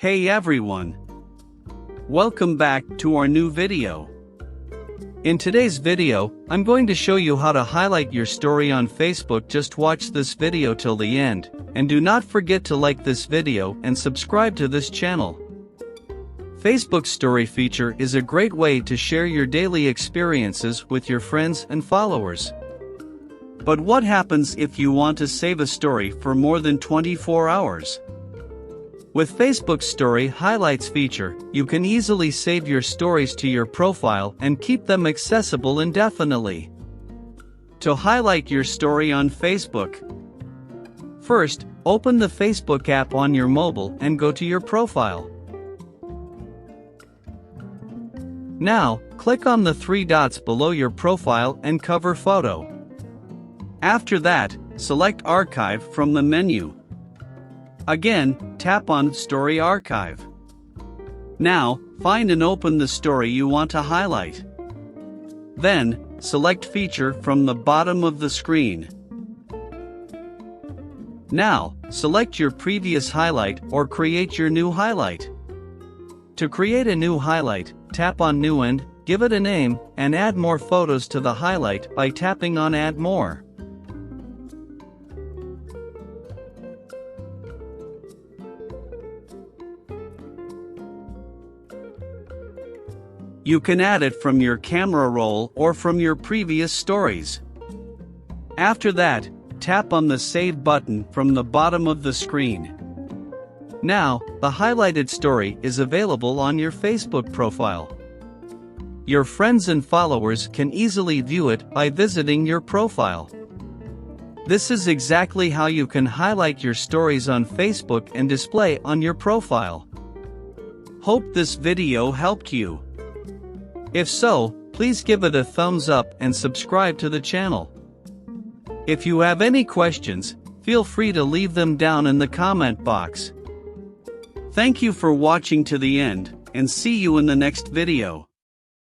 Hey everyone! Welcome back to our new video. In today's video, I'm going to show you how to highlight your story on Facebook. Just watch this video till the end, and do not forget to like this video and subscribe to this channel. Facebook's story feature is a great way to share your daily experiences with your friends and followers. But what happens if you want to save a story for more than 24 hours? With Facebook's Story Highlights feature, you can easily save your stories to your profile and keep them accessible indefinitely. To highlight your story on Facebook, first, open the Facebook app on your mobile and go to your profile. Now, click on the three dots below your profile and cover photo. After that, select Archive from the menu. Again, tap on Story Archive. Now, find and open the story you want to highlight. Then, select Feature from the bottom of the screen. Now, select your previous highlight or create your new highlight. To create a new highlight, tap on New and give it a name, and add more photos to the highlight by tapping on Add More. You can add it from your camera roll or from your previous stories. After that, tap on the Save button from the bottom of the screen. Now, the highlighted story is available on your Facebook profile. Your friends and followers can easily view it by visiting your profile. This is exactly how you can highlight your stories on Facebook and display on your profile. Hope this video helped you. If so, please give it a thumbs up and subscribe to the channel. If you have any questions, feel free to leave them down in the comment box. Thank you for watching to the end, and see you in the next video.